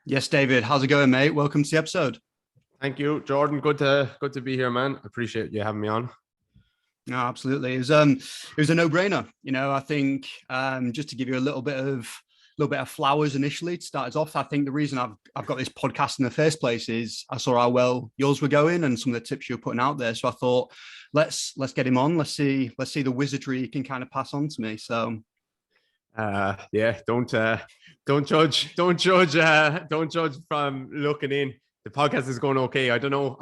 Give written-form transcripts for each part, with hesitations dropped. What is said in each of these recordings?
Yes, David. How's it going, mate? Welcome to the episode. Thank you, Jordan. Good to be here, man. Appreciate you having me on. No, absolutely. It was a no-brainer. I think just to give you a little bit of flowers initially to start us off. I think the reason I've got this podcast in the first place is I saw how well yours were going and some of the tips you were putting out there. So I thought, let's get him on. Let's see the wizardry he can kind of pass on to me. So Yeah, don't judge from looking in. The podcast is going okay. I don't know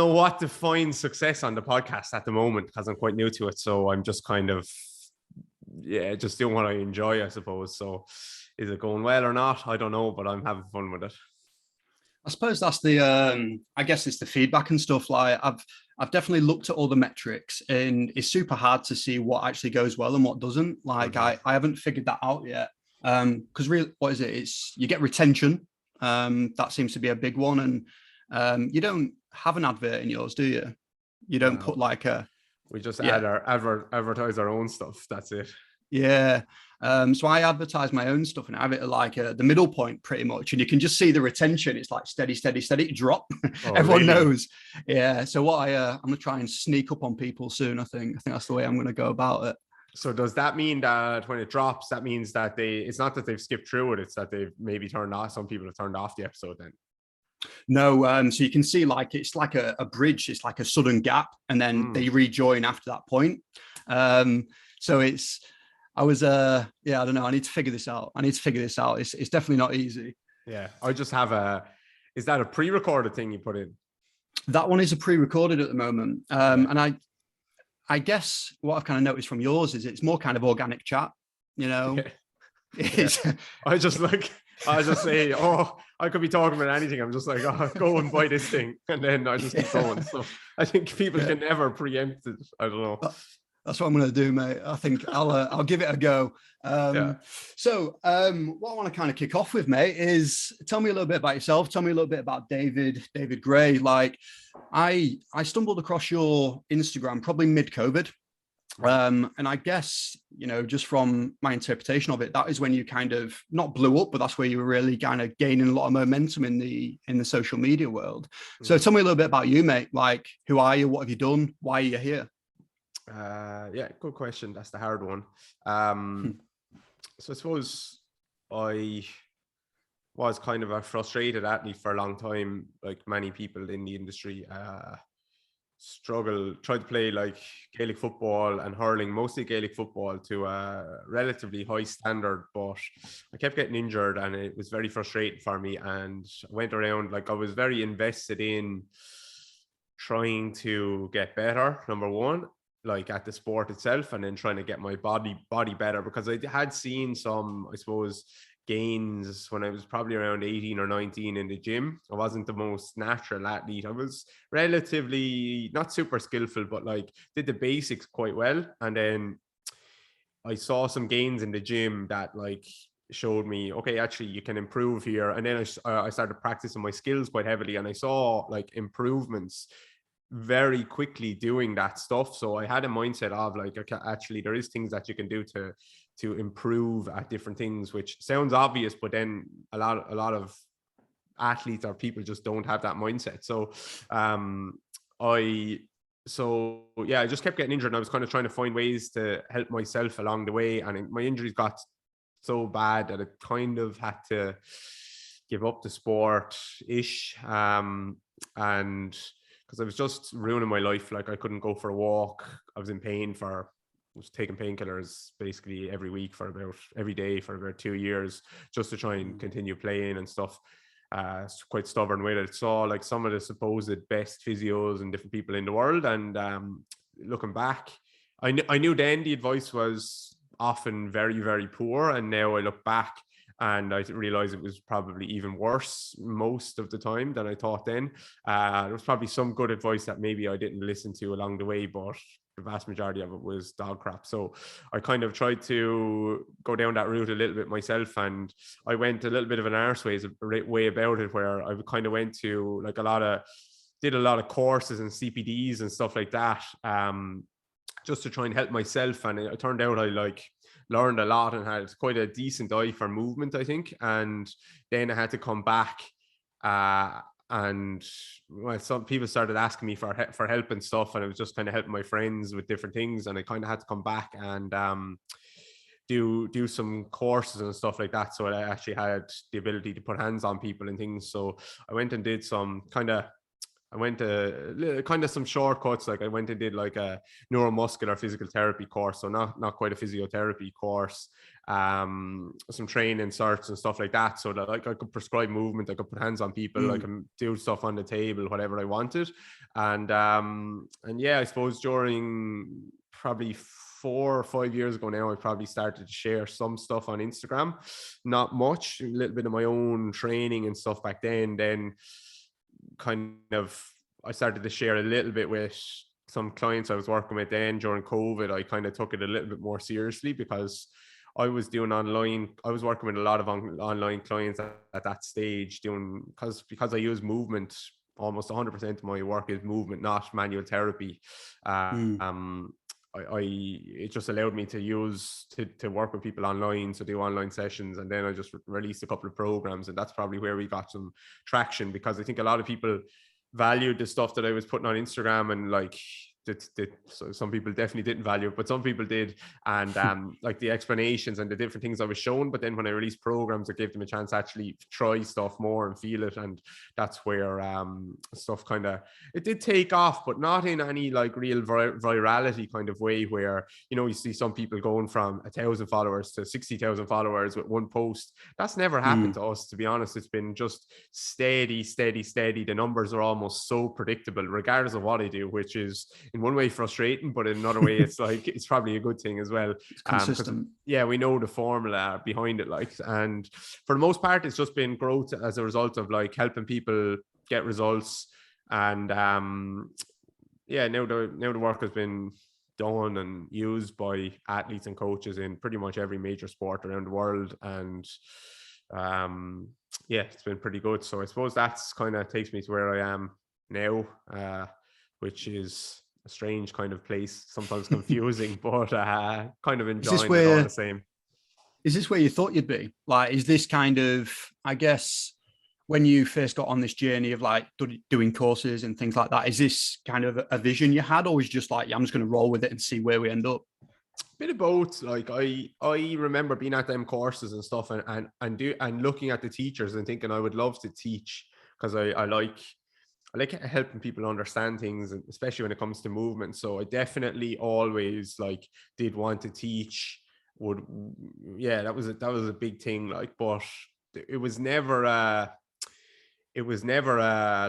what defines success on the podcast at the moment because I'm quite new to it. So I'm just kind of, yeah, just doing what I enjoy, I suppose. So is it going well or not? I don't know, but I'm having fun with it. I suppose that's I guess it's the feedback and stuff. Like I've definitely looked at all the metrics and it's super hard to see what actually goes well and what doesn't. Like I haven't figured that out yet. Because really, what is it? It's you get retention. That seems to be a big one. And you don't have an advert in yours, do you? You don't put like a We just yeah. add advertise our own stuff. That's it. Yeah. So I advertise my own stuff and have it like the middle point pretty much. And you can just see the retention. It's like steady, steady, steady drop. Oh, Everyone really? knows. Yeah. So what I'm going to try and sneak up on people soon. I think that's the way I'm going to go about it. So does that mean that when it drops, that means that it's not that they've skipped through it, it's that they've maybe turned off, some people have turned off the episode then? No, so you can see like it's like a bridge, it's like a sudden gap, and then they rejoin after that point. So it's I was yeah, I don't know. I need to figure this out. It's definitely not easy. Yeah. I just have is that a pre-recorded thing you put in? That one is a pre-recorded at the moment. And I guess what I've kind of noticed from yours is it's more kind of organic chat, you know. Yeah. It's I just say, oh, I could be talking about anything. I'm just like, oh, go and buy this thing. And then I just keep going. So I think people can never preempt it. I don't know. That's what I'm going to do, mate. I think I'll give it a go. So what I want to kind of kick off with, mate, is tell me a little bit about yourself. Tell me a little bit about David Gray. Like I stumbled across your Instagram probably mid-COVID. And I guess, just from my interpretation of it, that is when you kind of not blew up, but that's where you were really kind of gaining a lot of momentum in the social media world. So tell me a little bit about you, mate. Like, who are you? What have you done? Why are you here? Yeah, good question. That's the hard one. So I suppose I was kind of a frustrated athlete for a long time, like many people in the industry. Tried to play like Gaelic football and hurling, mostly Gaelic football, to a relatively high standard, but I kept getting injured and it was very frustrating for me. And I went around, like I was very invested in trying to get better, number one, like at the sport itself, and then trying to get my body better, because I had seen some, I suppose, gains when I was probably around 18 or 19 in the gym. I wasn't the most natural athlete. I was relatively not super skillful, but like did the basics quite well. And then I saw some gains in the gym that like showed me, okay, actually you can improve here. And then I started practicing my skills quite heavily, and I saw like improvements very quickly doing that stuff. So I had a mindset of like, okay, actually there is things that you can do to improve at different things, which sounds obvious, but then a lot of athletes or people just don't have that mindset. So I just kept getting injured, and I was kind of trying to find ways to help myself along the way, and my injuries got so bad that I kind of had to give up the sport ish, and because I was just ruining my life. Like I couldn't go for a walk. I was in pain I was taking painkillers basically every day for about 2 years just to try and continue playing and stuff. Quite stubborn with it. Saw like some of the supposed best physios and different people in the world, and looking back, I knew then the advice was often very, very poor, and now I look back and I realized it was probably even worse most of the time than I thought then. There was probably some good advice that maybe I didn't listen to along the way, but the vast majority of it was dog crap. So I kind of tried to go down that route a little bit myself, and I went a little bit of an arseways way about it, where I kind of went to like did a lot of courses and CPDs and stuff like that, just to try and help myself. And it turned out I learned a lot and had quite a decent eye for movement, I think. And then I had to come back, and well, some people started asking me for help and stuff, and I was just kind of helping my friends with different things, and I kind of had to come back and do some courses and stuff like that, so I actually had the ability to put hands on people and things. So I went and did some kind of some shortcuts. Like I went and did like a neuromuscular physical therapy course, so not quite a physiotherapy course, some training certs and stuff like that, so that like I could prescribe movement, I could put hands on people, I can do stuff on the table, whatever I wanted. And yeah, I suppose during probably 4 or 5 years ago now, I probably started to share some stuff on Instagram, not much, a little bit of my own training and stuff back then kind of I started to share a little bit with some clients I was working with. Then during COVID, I kind of took it a little bit more seriously, because I was working with a lot of online clients at that stage, because I use movement. Almost 100% of my work is movement, not manual therapy. It just allowed me to work with people online, so do online sessions, and then I just released a couple of programs, and that's probably where we got some traction, because I think a lot of people valued the stuff that I was putting on Instagram, and like so some people definitely didn't value it, but some people did, and like the explanations and the different things I was shown. But then when I released programs, I gave them a chance to actually try stuff more and feel it, and that's where stuff kind of, it did take off, but not in any like real virality kind of way, where you see some people going from 1,000 followers to 60,000 followers with one post. That's never happened to us, to be honest. It's been just steady. The numbers are almost so predictable regardless of what I do, which is in one way frustrating, but in another way it's like it's probably a good thing as well. It's consistent. Yeah, we know the formula behind it, like, and for the most part it's just been growth as a result of like helping people get results. And yeah, now the work has been done and used by athletes and coaches in pretty much every major sport around the world, and yeah, it's been pretty good. So I suppose that's kind of takes me to where I am now, which is a strange kind of place, sometimes confusing, but kind of enjoying it all the same. Is this where you thought you'd be? Like, is this kind of, I guess, when you first got on this journey of like doing courses and things like that, is this kind of a vision you had, or was just like, yeah, I'm just going to roll with it and see where we end up? Bit of both. Like I remember being at them courses and stuff, and looking at the teachers and thinking I would love to teach, because I like helping people understand things, especially when it comes to movement. So I definitely always like did want to teach. That was a big thing. Like, but it was never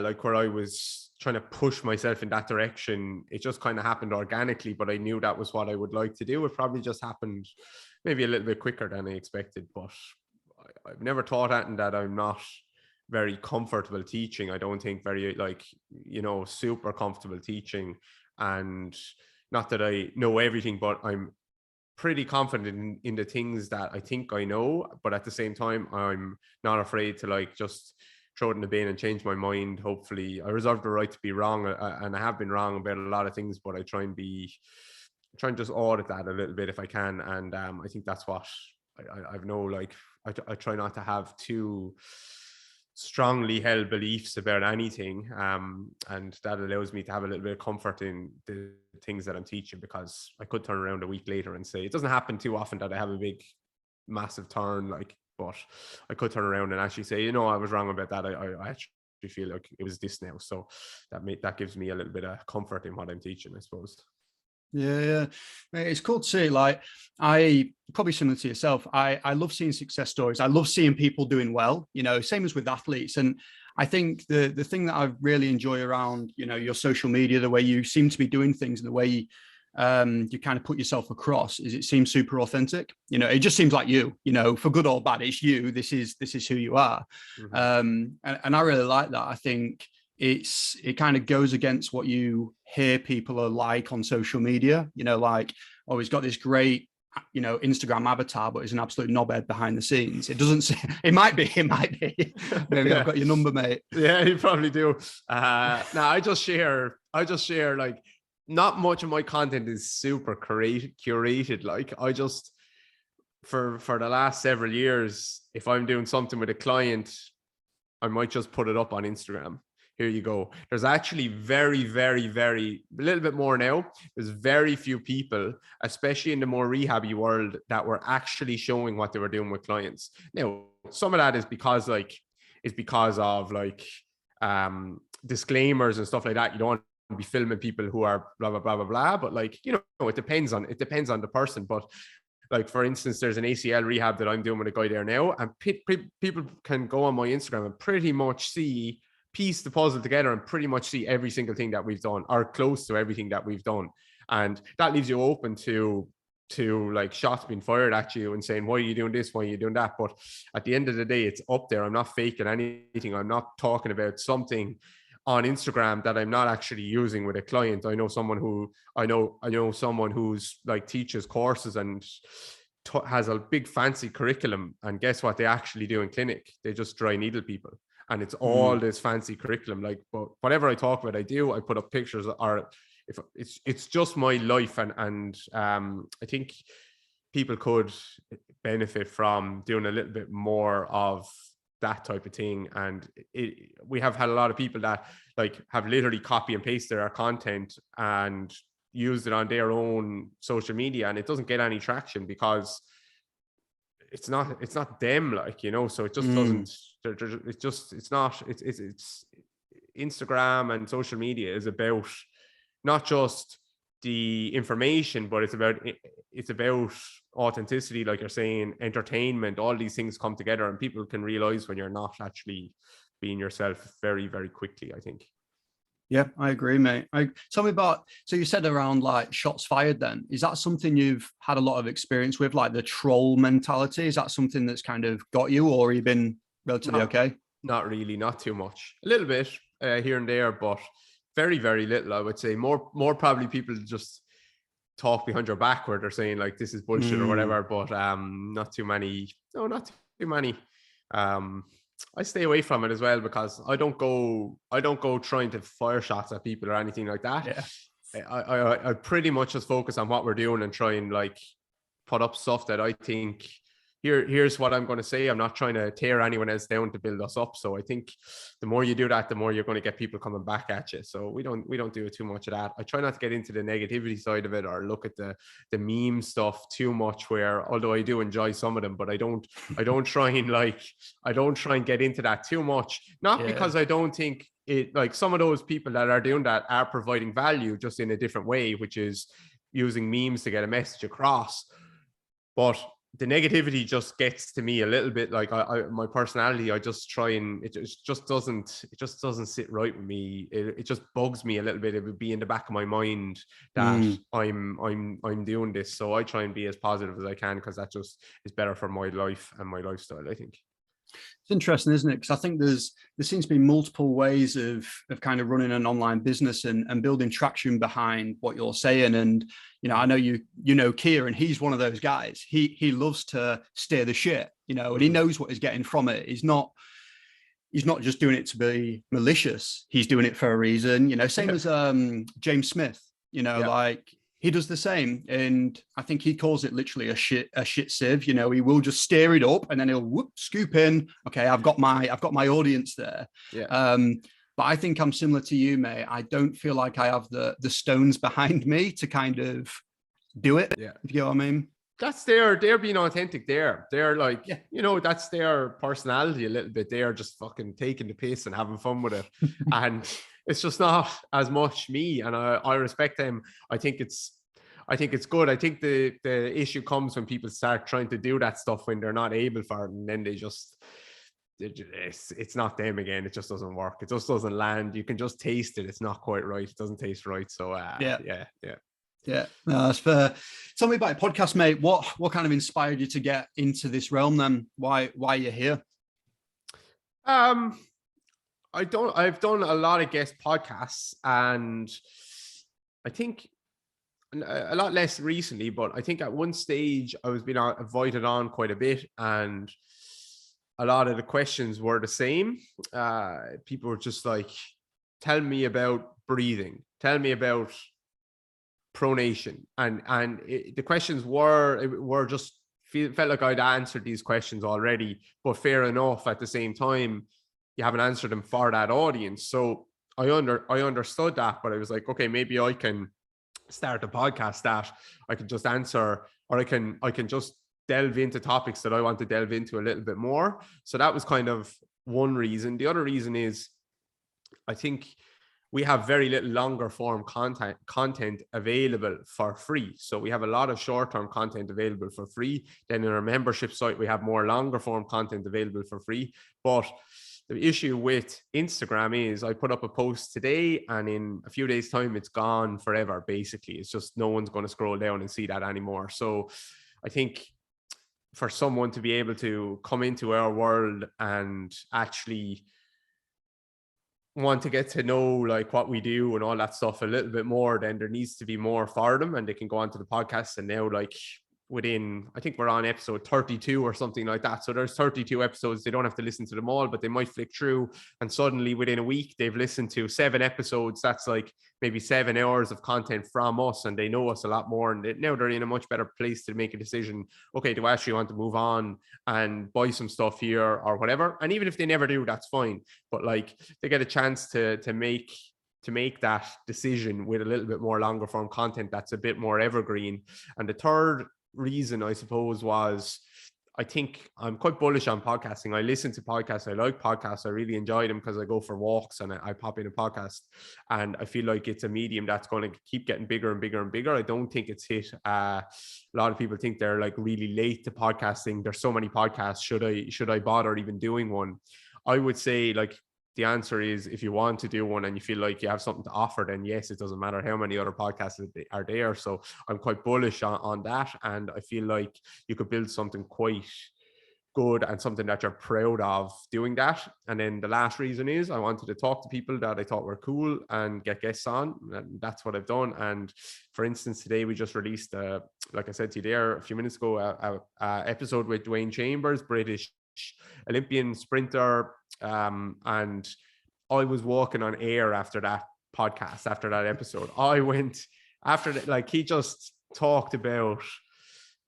like where I was trying to push myself in that direction. It just kind of happened organically, but I knew that was what I would like to do. It probably just happened maybe a little bit quicker than I expected, but I've never taught that I'm not very comfortable teaching. I don't think very super comfortable teaching, and not that I know everything, but I'm pretty confident in the things that I think I know. But at the same time, I'm not afraid to like just throw it in the bin and change my mind. Hopefully I reserve the right to be wrong, and I have been wrong about a lot of things, but I try and just audit that a little bit if I can. And I think that's what I've know, like I try not to have too strongly held beliefs about anything, and that allows me to have a little bit of comfort in the things that I'm teaching, because I could turn around a week later and say, it doesn't happen too often that I have a big massive turn, like, but I could turn around and actually say, I was wrong about that. I actually feel like it was this now. So that gives me a little bit of comfort in what I'm teaching, I suppose. Yeah. It's cool to see. Like, I probably similar to yourself, I love seeing success stories. I love seeing people doing well, same as with athletes. And I think the thing that I really enjoy around, your social media, the way you seem to be doing things and the way you kind of put yourself across, is it seems super authentic. It just seems like you, for good or bad, it's you. This is who you are. Mm-hmm. And I really like that. I think it kind of goes against what you hear people are like on social media, like, oh, he's got this great, Instagram avatar, but he's an absolute knobhead behind the scenes. It doesn't say, it might be, maybe yeah. I've got your number, mate. Yeah, you probably do. I just share like, not much of my content is super curated. Like, I just for the last several years, if I'm doing something with a client, I might just put it up on Instagram. Here you go. There's actually very, very, very, a little bit more now. There's very few people, especially in the more rehabby world, that were actually showing what they were doing with clients. Now, some of that is because of disclaimers and stuff like that. You don't want to be filming people who are blah, blah, blah, blah, blah. But like, you know, it depends on the person. But like, for instance, there's an ACL rehab that I'm doing with a guy there now, and people can go on my Instagram and pretty much piece the puzzle together and pretty much see every single thing that we've done, or close to everything that we've done. And that leaves you open to like shots being fired at you and saying, why are you doing this? Why are you doing that? But at the end of the day, it's up there. I'm not faking anything. I'm not talking about something on Instagram that I'm not actually using with a client. I know someone who's like teaches courses and has a big fancy curriculum. And guess what they actually do in clinic? They just dry needle people. And it's all this fancy curriculum. Like, but whatever I talk about, I put up pictures, or if it's just my life. And I think people could benefit from doing a little bit more of that type of thing. And we have had a lot of people that like have literally copy and pasted our content and used it on their own social media, and it doesn't get any traction because it's not them, like, you know. So it just doesn't, it's Instagram and social media is about not just the information, but it's about authenticity, like you're saying, entertainment. All these things come together, and people can realize when you're not actually being yourself very, very quickly, I think. Yeah, I agree, mate. Tell me about, so you said around like shots fired then. Is that something you've had a lot of experience with, like the troll mentality? Is that something that's kind of got you, or you've been relatively okay? Not really, not too much. A little bit here and there, but very, very little, I would say. More probably people just talk behind your back where they're saying like this is bullshit or whatever, but not too many. No, not too many. I stay away from it as well, because I don't go trying to fire shots at people or anything like that. Yeah. I pretty much just focus on what we're doing and try and like put up stuff that I think here's what I'm going to say. I'm not trying to tear anyone else down to build us up. So I think the more you do that, the more you're going to get people coming back at you. So we don't do too much of that. I try not to get into the negativity side of it or look at the meme stuff too much, where although I do enjoy some of them, but I don't try and get into that too much. Not because I don't think it, like, some of those people that are doing that are providing value just in a different way, which is using memes to get a message across. But the negativity just gets to me a little bit. Like my personality, I just try, and it just doesn't sit right with me. It just bugs me a little bit. It would be in the back of my mind that I'm doing this. So I try and be as positive as I can, because that just is better for my life and my lifestyle, I think. It's interesting, isn't it? Because I think there seems to be multiple ways of kind of running an online business and building traction behind what you're saying. And, you know, I know you know Keir, and he's one of those guys. He loves to steer the shit, you know, and he knows what he's getting from it. He's not just doing it to be malicious. He's doing it for a reason, you know, same as James Smith, you know, like he does the same. And I think he calls it literally a shit sieve. You know, he will just stir it up and then he'll scoop in. Okay, I've got my audience there. But I think I'm similar to you, mate. I don't feel like I have the stones behind me to kind of do it. Yeah. If you know what I mean? That's they're being authentic there. They're like, you know, that's their personality a little bit. They are just fucking taking the piss and having fun with it. And it's just not as much me. And I respect them. I think it's good. I think the issue comes when people start trying to do that stuff when they're not able for it. And then it's not them again. It just doesn't work. It just doesn't land. You can just taste it. It's not quite right. It doesn't taste right. So Yeah, no, that's fair. Tell me about your podcast, mate. What kind of inspired you to get into this realm then? Why are you here? I've done a lot of guest podcasts, and I think a lot less recently, but I think at one stage I was being invited on quite a bit, and a lot of the questions were the same. People were just like, tell me about breathing, tell me about pronation, and the questions were just felt like I'd answered these questions already, but fair enough, at the same time, you haven't answered them for that audience. So I understood that, but I was like, okay, maybe I can start a podcast that I can just answer, or I can just delve into topics that I want to delve into a little bit more. So that was kind of one reason. The other reason is I think we have very little longer form content available for free. So we have a lot of short-term content available for free. Then in our membership site, we have more longer form content available for free. But the issue with Instagram is I put up a post today and in a few days' time, it's gone forever, basically. It's just no one's going to scroll down and see that anymore. So I think for someone to be able to come into our world and actually want to get to know like what we do and all that stuff a little bit more, then there needs to be more for them, and they can go onto the podcast. And now, like, within, I think we're on episode 32 or something like that, so there's 32 episodes. They don't have to listen to them all, but they might flick through, and suddenly within a week they've listened to 7 episodes. That's like maybe 7 hours of content from us, and they know us a lot more, and now they're in a much better place to make a decision. Okay, do I actually want to move on and buy some stuff here or whatever? And even if they never do, that's fine, but like they get a chance to make that decision with a little bit more longer form content that's a bit more evergreen. And the third reason, I suppose, was I think I'm quite bullish on podcasting. I listen to podcasts. I like podcasts. I really enjoy them because I go for walks and I pop in a podcast, and I feel like it's a medium that's going to keep getting bigger and bigger and bigger. I don't think it's hit. A lot of people think they're like really late to podcasting. There's so many podcasts. Should I bother even doing one? I would say, like, the answer is, if you want to do one and you feel like you have something to offer, then yes, it doesn't matter how many other podcasts are there. So I'm quite bullish on that. And I feel like you could build something quite good and something that you're proud of doing that. And then the last reason is I wanted to talk to people that I thought were cool and get guests on. And that's what I've done. And for instance, today we just released, like I said to you there a few minutes ago, a episode with Dwayne Chambers, British Olympian sprinter. And I was walking on air after that podcast, after that episode. I went after that, like, he just talked about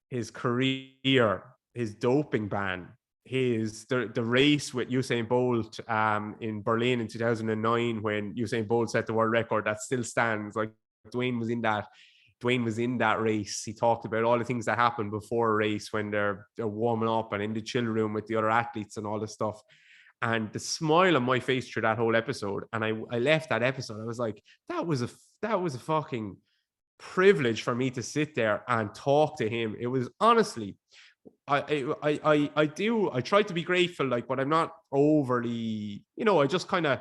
his career, his doping ban, the race with Usain Bolt in Berlin in 2009, when Usain Bolt set the world record that still stands. Like, Dwayne was in that race. He talked about all the things that happen before a race when they're warming up and in the chill room with the other athletes and all this stuff. And the smile on my face through that whole episode, and I left that episode, I was like, that was a fucking privilege for me to sit there and talk to him. It was honestly, I try to be grateful, like, but I'm not overly, I just kind of,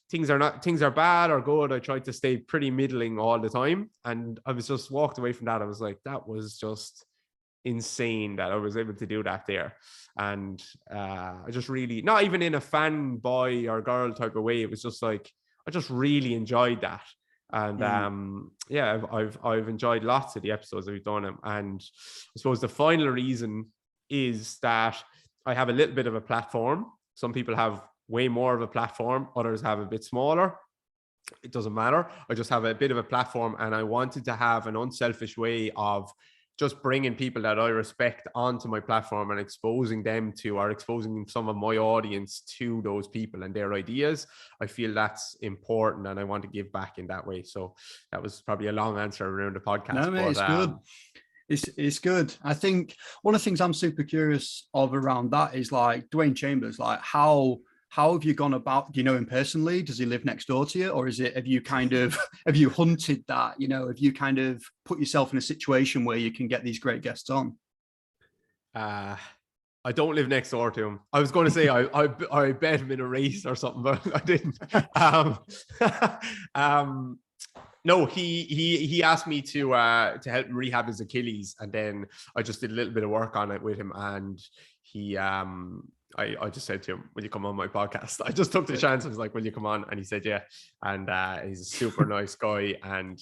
things are bad or good, I try to stay pretty middling all the time. And I was just walked away from that. I was like, that was just insane that I was able to do that there. And I just really, not even in a fanboy or girl type of way, it was just like, I just really enjoyed that. And I've enjoyed lots of the episodes that we've done. And I suppose the final reason is that I have a little bit of a platform. Some people have way more of a platform, others have a bit smaller. It doesn't matter. I just have a bit of a platform, and I wanted to have an unselfish way of just bringing people that I respect onto my platform and exposing some of my audience to those people and their ideas. I feel that's important, and I want to give back in that way. So that was probably a long answer around the podcast. No, mate, it's good. It's good. I think one of the things I'm super curious of around that is, like, Dwayne Chambers, like, how have you gone about, do you know him personally? Does he live next door to you? Or have you hunted that, have you kind of put yourself in a situation where you can get these great guests on? I don't live next door to him. I was going to say I bet him in a race or something, but I didn't. No, he asked me to help him rehab his Achilles, and then I just did a little bit of work on it with him, and he I just said to him, will you come on my podcast? I just took the chance. I was like, will you come on? And he said, yeah. And he's a super nice guy. And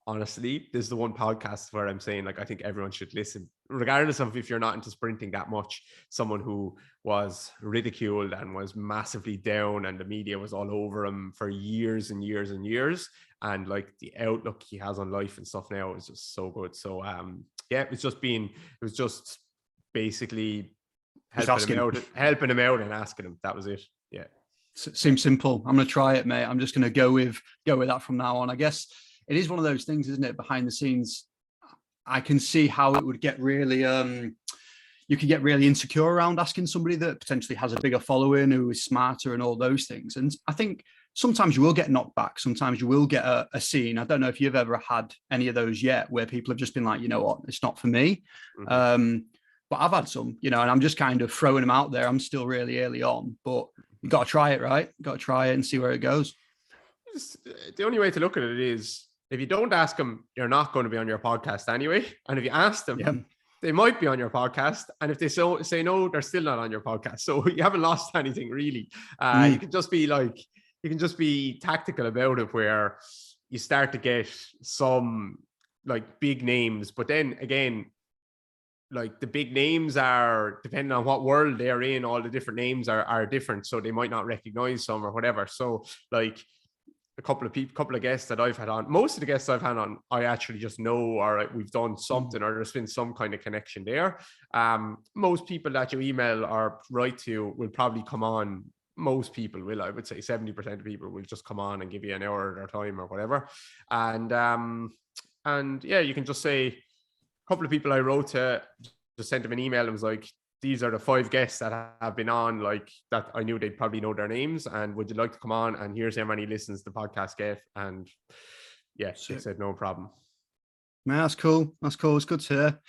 honestly, this is the one podcast where I'm saying, like, I think everyone should listen, regardless of if you're not into sprinting that much. Someone who was ridiculed and was massively down, and the media was all over him for years and years and years. And like, the outlook he has on life and stuff now is just so good. So it was just basically Just helping him out and asking him. That was it. Yeah. Seems simple. I'm going to try it, mate. I'm just going to go with that from now on. I guess it is one of those things, isn't it? Behind the scenes, I can see how it would get really, you could get really insecure around asking somebody that potentially has a bigger following, who is smarter and all those things. And I think sometimes you will get knocked back. Sometimes you will get a scene. I don't know if you've ever had any of those yet, where people have just been like, you know what, it's not for me. But I've had some, and I'm just kind of throwing them out there. I'm still really early on, but you got to try it, right? Got to try it and see where it goes. The only way to look at it is, if you don't ask them, you're not going to be on your podcast anyway. And if you ask them, they might be on your podcast. And if they say no, they're still not on your podcast. So you haven't lost anything really. You can just be tactical about it, where you start to get some like big names, but then again, like the big names are, depending on what world they're in, all the different names are different. So they might not recognize some or whatever. So like a couple of guests that I've had on, most of the guests I've had on, I actually just know, or we've done something, or there's been some kind of connection there. Most people that you email or write to will probably come on. Most people will, I would say 70% of people will just come on and give you an hour of their time or whatever. And yeah, you can just say, couple of people I wrote to, just sent them an email and was like, these are the 5 guests that have been on, like that I knew they'd probably know their names, and would you like to come on, and here's how many listens the podcast get. And yeah, they said no problem. Man, that's cool. It's good to hear.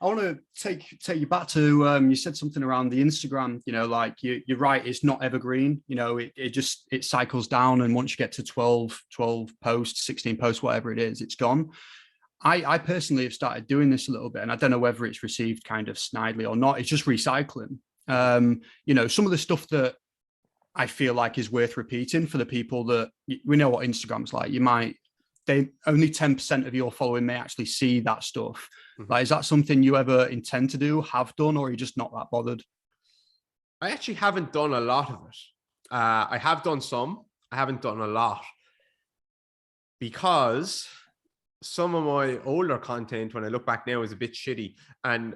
I want to take you back to, you said something around the Instagram, like you're right, it's not evergreen. It cycles down, and once you get to 12 posts, 16 posts, whatever it is, it's gone. I personally have started doing this a little bit, and I don't know whether it's received kind of snidely or not. It's just recycling. Some of the stuff that I feel like is worth repeating for the people that we know what Instagram's like. Only 10% of your following may actually see that stuff. Like, is that something you ever intend to do, have done, or are you just not that bothered? I actually haven't done a lot of it. I have done some. I haven't done a lot, because some of my older content, when I look back now, is a bit shitty. And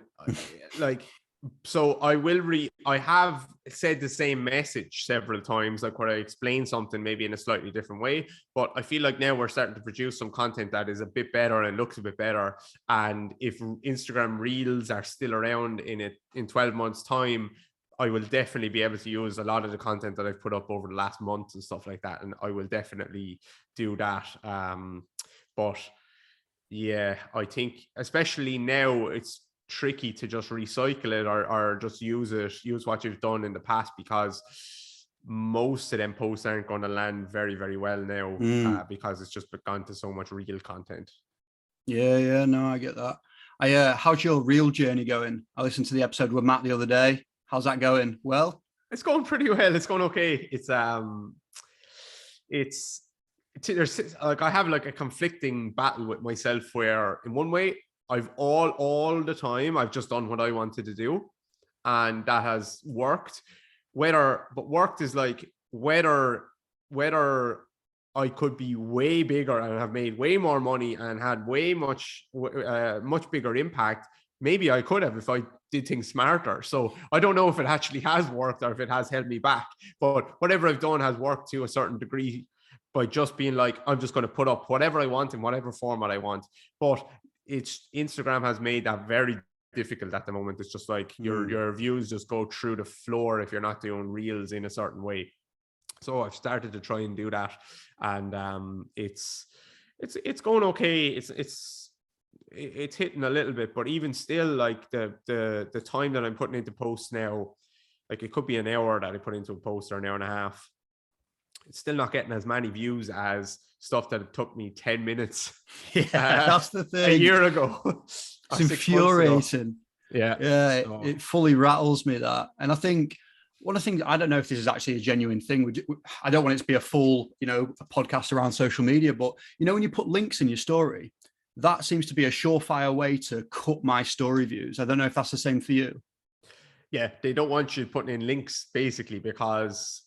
so I have said the same message several times, like where I explain something maybe in a slightly different way. But I feel like now we're starting to produce some content that is a bit better and looks a bit better. And if Instagram Reels are still around in 12 months time, I will definitely be able to use a lot of the content that I've put up over the last month and stuff like that. And I will definitely do that. But yeah, I think especially now it's tricky to just recycle it or just use what you've done in the past, because most of them posts aren't going to land very, very well now, because it's just gone to so much real content. Yeah, no, I get that. How's your reel journey going? I listened to the episode with Matt the other day. How's that going? Well, it's going pretty well. It's going okay. There's like, I have like a conflicting battle with myself, where in one way I've all the time I've just done what I wanted to do, and that has worked. Worked is like whether I could be way bigger and have made way more money and had much bigger impact. Maybe I could have if I did things smarter. So I don't know if it actually has worked or if it has held me back, but whatever I've done has worked to a certain degree, by just being like, I'm just going to put up whatever I want in whatever format I want. But Instagram has made that very difficult at the moment. It's just like your views just go through the floor if you're not doing reels in a certain way. So I've started to try and do that, and it's going okay. It's hitting a little bit, but even still, like the time that I'm putting into posts now, like it could be an hour that I put into a post, or an hour and a half. It's still not getting as many views as stuff that it took me 10 minutes. Yeah, that's the thing. A year ago. It's infuriating. Yeah. So. It fully rattles me, that. And I think one of the things, I don't know if this is actually a genuine thing. I don't want it to be a full, a podcast around social media, but when you put links in your story, that seems to be a surefire way to cut my story views. I don't know if that's the same for you. Yeah, they don't want you putting in links, basically, because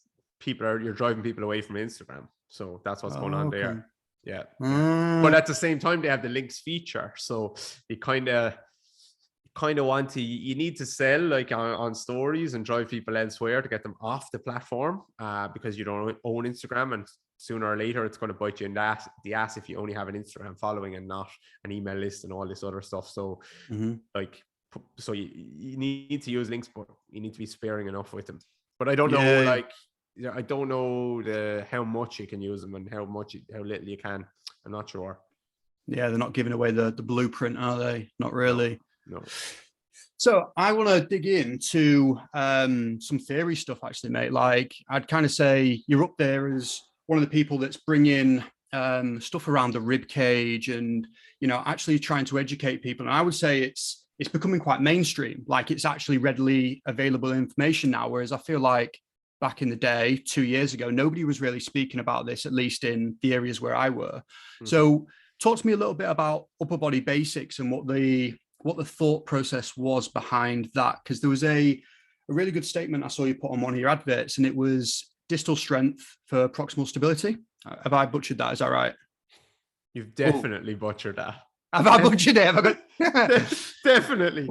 you're driving people away from Instagram. So that's what's going on there. Yeah. But at the same time, they have the links feature. So it kind of kind of want to, you need to sell like on stories and drive people elsewhere to get them off the platform, because you don't own Instagram, and sooner or later it's going to bite you in the ass if you only have an Instagram following and not an email list and all this other stuff. So like, so you need to use links, but you need to be sparing enough with them. But I don't know, like, I don't know how much you can use them and how little you can. I'm not sure. Yeah, they're not giving away the blueprint, are they? Not really. No. So I want to dig into some theory stuff, actually, mate. Like, I'd kind of say you're up there as one of the people that's bringing stuff around the rib cage and, you know, actually trying to educate people. And I would say it's becoming quite mainstream. Like, it's actually readily available information now. Whereas I feel like back in the day, 2 years ago, nobody was really speaking about this, at least in the areas where I were. So talk to me a little bit about upper body basics and what the thought process was behind that. Because there was a really good statement I saw you put on one of your adverts, and it was distal strength for proximal stability. Have I butchered that? Is that right? You've definitely butchered that. Have I butchered it? Have I got... Definitely.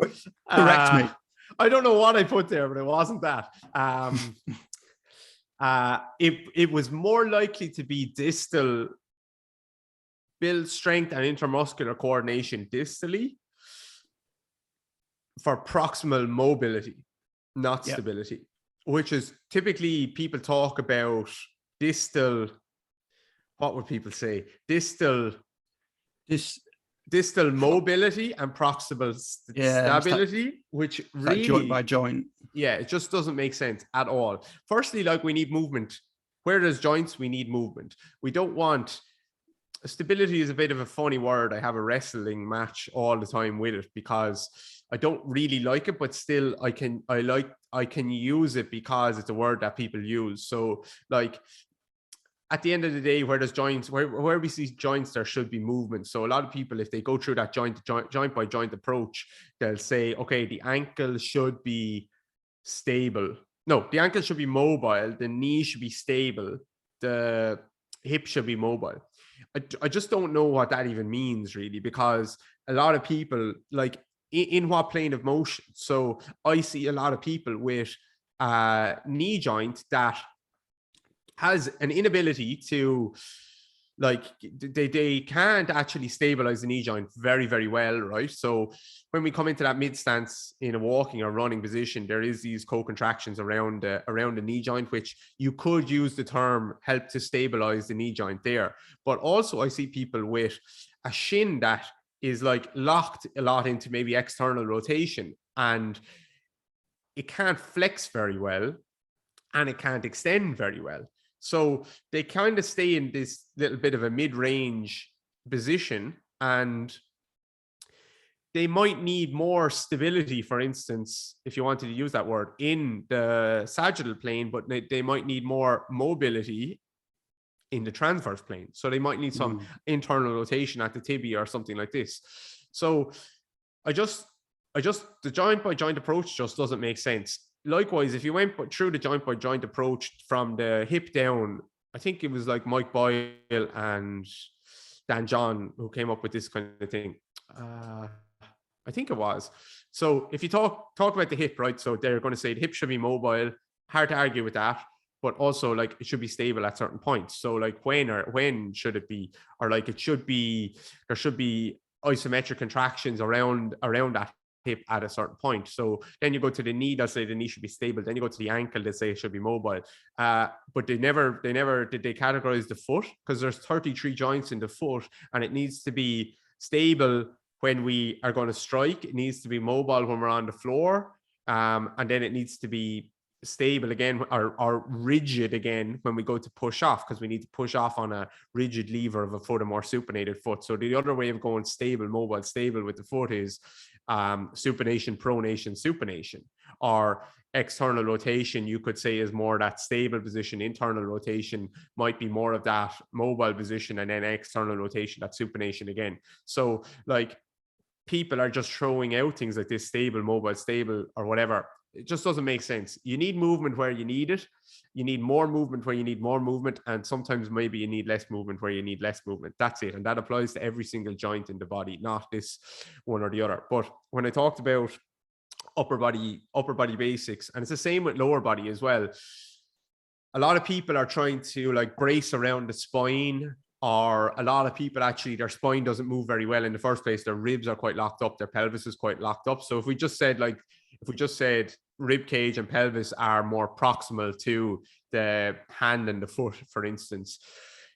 Correct me. I don't know what I put there, but it wasn't that. It was more likely to be distal build strength and intermuscular coordination distally for proximal mobility, not stability, which is typically people talk about distal. What would people say? Distal mobility and proximal stability, which really joint by joint. Yeah, it just doesn't make sense at all. Firstly, like, we need movement. Where there's joints, we need movement. We don't want stability is a bit of a funny word. I have a wrestling match all the time with it because I don't really like it, but still I can use it because it's a word that people use. So like, at the end of the day, where there's joints, where we see joints, there should be movement. So a lot of people, if they go through that joint by joint approach, they'll say, okay, the ankle should be stable. No, the ankle should be mobile. The knee should be stable. The hip should be mobile. I just don't know what that even means, really, because a lot of people, like, in what plane of motion? So I see a lot of people with a knee joint that has an inability to, like, they can't actually stabilize the knee joint very, very well, right? So when we come into that mid stance in a walking or running position, there is these co-contractions around the knee joint, which you could use the term help to stabilize the knee joint there. But also I see people with a shin that is like locked a lot into maybe external rotation, and it can't flex very well and it can't extend very well. So they kind of stay in this little bit of a mid-range position, and they might need more stability, for instance, if you wanted to use that word, in the sagittal plane, but they might need more mobility in the transverse plane. So they might need some internal rotation at the tibia or something like this. So the joint by joint approach just doesn't make sense. Likewise, if you went through the joint by joint approach from the hip down, I think it was like Mike Boyle and Dan John who came up with this kind of thing. I think it was. So if you talk about the hip, right? So they're going to say the hip should be mobile. Hard to argue with that, but also, like, it should be stable at certain points. So like, when should it be? Or like, there should be isometric contractions around that hip at a certain point. So then you go to the knee, they'll say the knee should be stable. Then you go to the ankle, they say it should be mobile. But they never did they categorize the foot, because there's 33 joints in the foot, and it needs to be stable when we are going to strike. It needs to be mobile when we're on the floor. And then it needs to be stable again, or rigid again when we go to push off, because we need to push off on a rigid lever of a foot, a more supinated foot. So the other way of going stable, mobile, stable with the foot is supination, pronation, supination, or external rotation. You could say is more that stable position. Internal rotation might be more of that mobile position, and then external rotation, that supination again. So like, people are just throwing out things like this: stable, mobile, stable, or whatever. It just doesn't make sense. You need movement where you need it. You need more movement where you need more movement. And sometimes maybe you need less movement where you need less movement. That's it. And that applies to every single joint in the body, not this one or the other. But when I talked about upper body basics, and it's the same with lower body as well, a lot of people are trying to like brace around the spine, or a lot of people actually, their spine doesn't move very well in the first place. Their ribs are quite locked up. Their pelvis is quite locked up. So if we just said rib cage and pelvis are more proximal to the hand and the foot, for instance,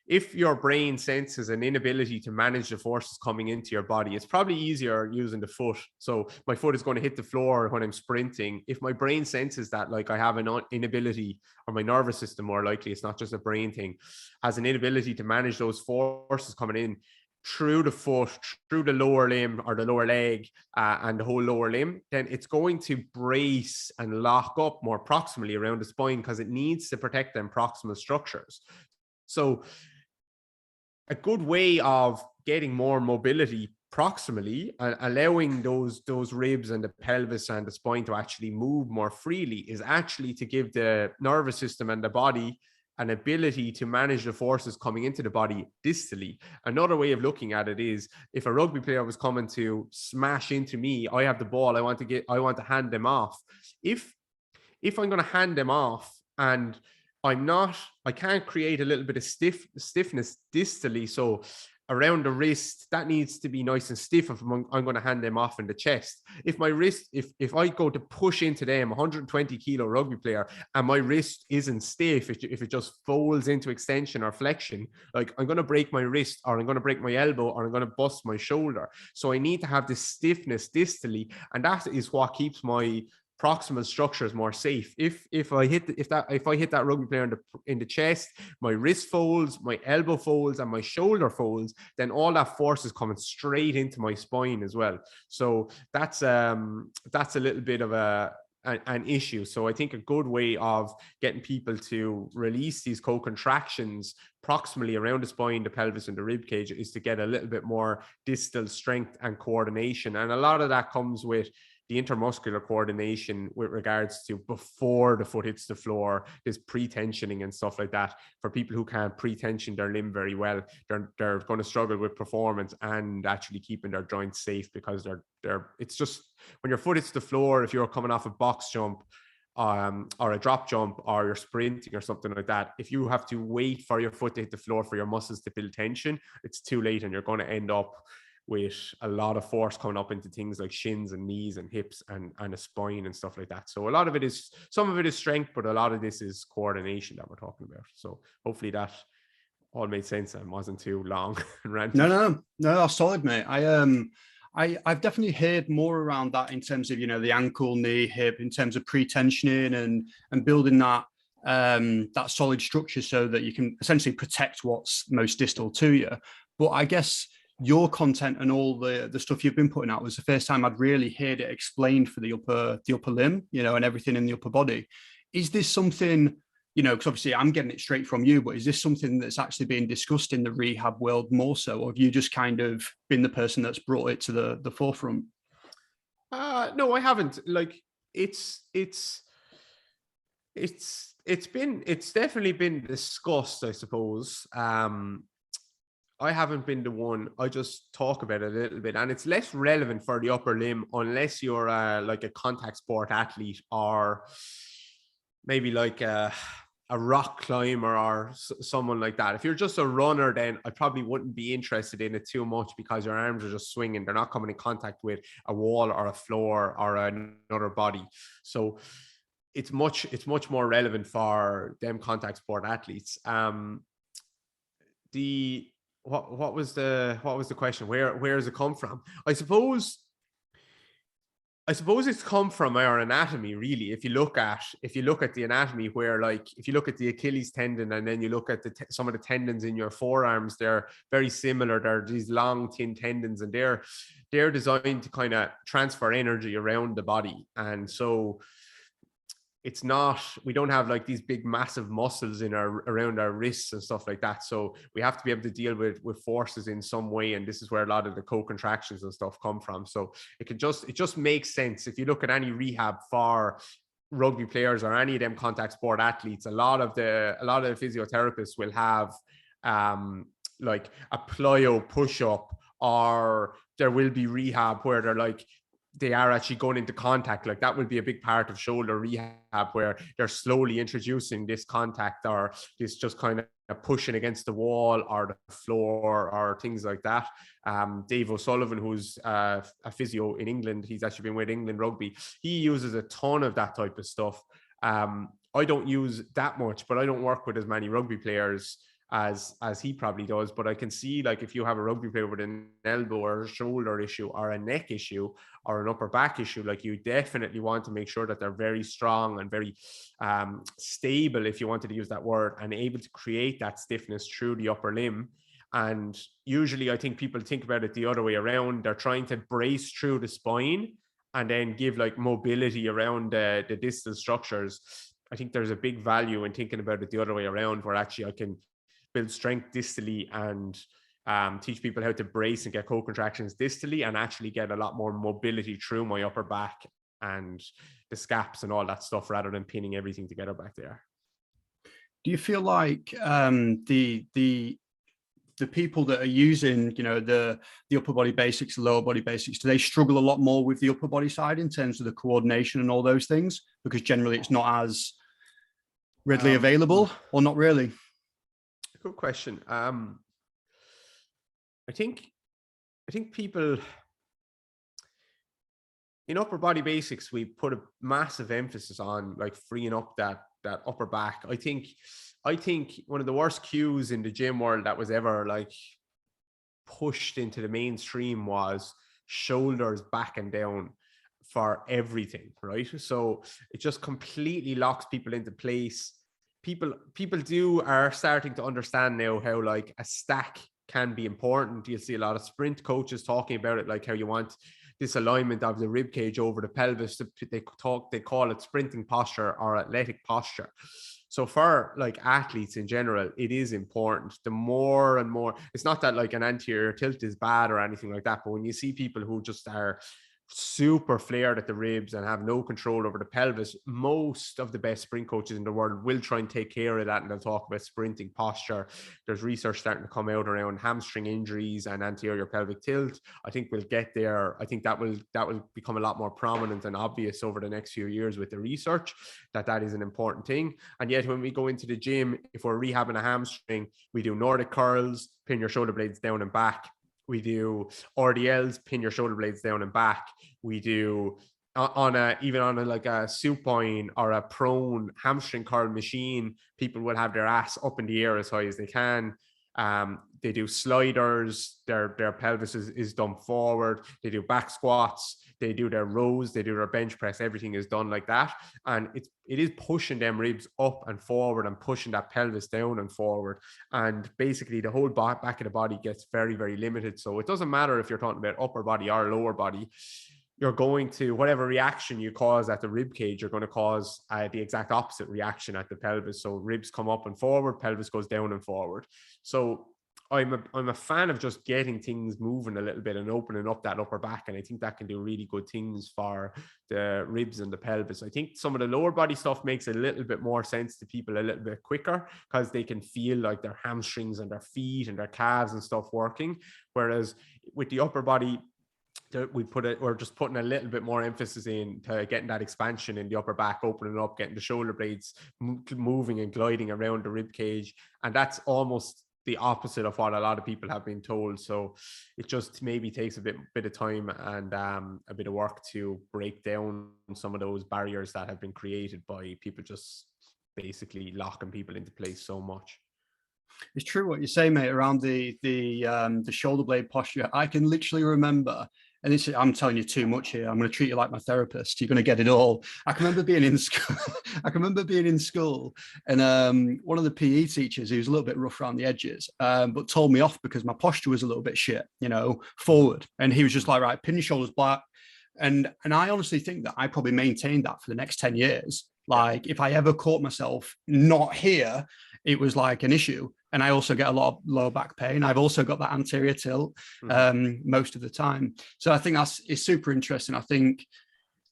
if your brain senses an inability to manage the forces coming into your body, it's probably easier using the foot. So my foot is going to hit the floor when I'm sprinting. If my brain senses that, like, I have an inability, or my nervous system, more likely, it's not just a brain thing, has an inability to manage those forces coming in through the foot, through the lower limb or the lower leg, and the whole lower limb, then it's going to brace and lock up more proximally around the spine, because it needs to protect them proximal structures. So a good way of getting more mobility proximally, allowing those ribs and the pelvis and the spine to actually move more freely, is actually to give the nervous system and the body an ability to manage the forces coming into the body distally. Another way of looking at it is, if a rugby player was coming to smash into me, I have the ball, I want to hand them off. If I'm going to hand them off and I can't create a little bit of stiffness distally, so around the wrist, that needs to be nice and stiff if I'm going to hand them off in the chest. If my wrist, if I go to push into them, 120 kilo rugby player, and my wrist isn't stiff, if it just folds into extension or flexion, like, I'm going to break my wrist, or I'm going to break my elbow, or I'm going to bust my shoulder. So I need to have this stiffness distally, and that is what keeps my proximal structures more safe. If I hit that rugby player in the chest, my wrist folds, my elbow folds, and my shoulder folds, then all that force is coming straight into my spine as well. So that's a little bit of an issue. So I think a good way of getting people to release these co-contractions proximally around the spine, the pelvis, and the rib cage is to get a little bit more distal strength and coordination. And a lot of that comes with the intermuscular coordination with regards to before the foot hits the floor. There's pre-tensioning and stuff like that. For people who can't pre-tension their limb very well, they're going to struggle with performance and actually keeping their joints safe, because it's just, when your foot hits the floor, if you're coming off a box jump, or a drop jump, or you're sprinting or something like that, if you have to wait for your foot to hit the floor for your muscles to build tension, it's too late, and you're going to end up with a lot of force coming up into things like shins and knees and hips and a spine and stuff like that. So some of it is strength, but a lot of this is coordination that we're talking about. So hopefully that all made sense and wasn't too long and ranty. No, that's solid, mate. I've definitely heard more around that in terms of, the ankle, knee, hip, in terms of pre-tensioning and building that solid structure so that you can essentially protect what's most distal to you. But I guess your content and all the stuff you've been putting out was the first time I'd really heard it explained for the upper limb, and everything in the upper body. Is this something, because obviously I'm getting it straight from you, but is this something that's actually being discussed in the rehab world more so, or have you just kind of been the person that's brought it to the forefront? No, I haven't. Like, it's definitely been discussed, I suppose. I haven't been the one. I just talk about it a little bit, and it's less relevant for the upper limb unless you're like a contact sport athlete, or maybe like a rock climber or someone like that. If you're just a runner, then I probably wouldn't be interested in it too much, because your arms are just swinging. They're not coming in contact with a wall or a floor or another body. So it's much more relevant for them contact sport athletes. What was the question? Where does it come from? I suppose it's come from our anatomy, really. If you look at the anatomy, where, like, if you look at the Achilles tendon and then you look at some of the tendons in your forearms, they're very similar. They're these long, thin tendons, and they're designed to kind of transfer energy around the body. And so it's not, we don't have like these big massive muscles in our around our wrists and stuff like that, so we have to be able to deal with forces in some way, and this is where a lot of the co-contractions and stuff come from. So it just makes sense. If you look at any rehab for rugby players or any of them contact sport athletes, a lot of the physiotherapists will have like a plyo push-up, or there will be rehab where they're like, they are actually going into contact. Like that will be a big part of shoulder rehab, where they're slowly introducing this contact, or this just kind of pushing against the wall or the floor or things like that. Dave O'Sullivan, who's a physio in England, he's actually been with England Rugby. He uses a ton of that type of stuff. I don't use that much, but I don't work with as many rugby players as he probably does. But I can see, like, if you have a rugby player with an elbow or a shoulder issue or a neck issue or an upper back issue, like, you definitely want to make sure that they're very strong and very stable, if you wanted to use that word, and able to create that stiffness through the upper limb. And usually I think people think about it the other way around. They're trying to brace through the spine and then give like mobility around the distal structures. I think there's a big value in thinking about it the other way around, where actually I can build strength distally and teach people how to brace and get co-contractions distally, and actually get a lot more mobility through my upper back and the scaps and all that stuff, rather than pinning everything together back there. Do you feel like the people that are using, you know, the upper body basics, lower body basics, do they struggle a lot more with the upper body side in terms of the coordination and all those things? Because generally it's not as readily available, or not really? Good question. I think people in upper body basics, we put a massive emphasis on like freeing up that upper back. I think one of the worst cues in the gym world that was ever like pushed into the mainstream was shoulders back and down for everything, right? So it just completely locks people into place. People are starting to understand now how like a stack can be important. You'll see a lot of sprint coaches talking about it, like how you want this alignment of the rib cage over the pelvis. They call it sprinting posture or athletic posture. So for like athletes in general, it is important. The more and more, it's not that like an anterior tilt is bad or anything like that, but when you see people who just are super flared at the ribs and have no control over the pelvis, most of the best sprint coaches in the world will try and take care of that, and they'll talk about sprinting posture. There's research starting to come out around hamstring injuries and anterior pelvic tilt. I think we'll get there. I think that will become a lot more prominent and obvious over the next few years with the research, that is an important thing. And yet when we go into the gym, if we're rehabbing a hamstring, we do Nordic curls, pin your shoulder blades down and back. We do RDLs, pin your shoulder blades down and back. We do even on a supine or a prone hamstring curl machine, people will have their ass up in the air as high as they can. They do sliders, their pelvis is done forward. They do back squats, they do their rows, they do their bench press. Everything is done like that. And it is pushing them ribs up and forward and pushing that pelvis down and forward. And basically the whole back of the body gets very, very limited. So it doesn't matter if you're talking about upper body or lower body. You're going to, whatever reaction you cause at the rib cage, you're going to cause the exact opposite reaction at the pelvis. So ribs come up and forward, pelvis goes down and forward. So I'm a fan of just getting things moving a little bit and opening up that upper back. And I think that can do really good things for the ribs and the pelvis. I think some of the lower body stuff makes a little bit more sense to people a little bit quicker, because they can feel like their hamstrings and their feet and their calves and stuff working. Whereas with the upper body, we're just putting a little bit more emphasis into getting that expansion in the upper back, opening up, getting the shoulder blades moving and gliding around the rib cage. And that's almost the opposite of what a lot of people have been told. So it just maybe takes a bit of time and a bit of work to break down some of those barriers that have been created by people just basically locking people into place so much. It's true what you say, mate, around the shoulder blade posture. I can literally remember, and this, I'm telling you too much here. I'm going to treat you like my therapist. You're going to get it all. I can remember being in school. And one of the PE teachers, who was a little bit rough around the edges, but told me off because my posture was a little bit shit, forward. And he was just like, right, pin your shoulders back. And I honestly think that I probably maintained that for the next 10 years. Like if I ever caught myself not here, it was like an issue. And I also get a lot of lower back pain. I've also got that anterior tilt most of the time. So I think it's super interesting. I think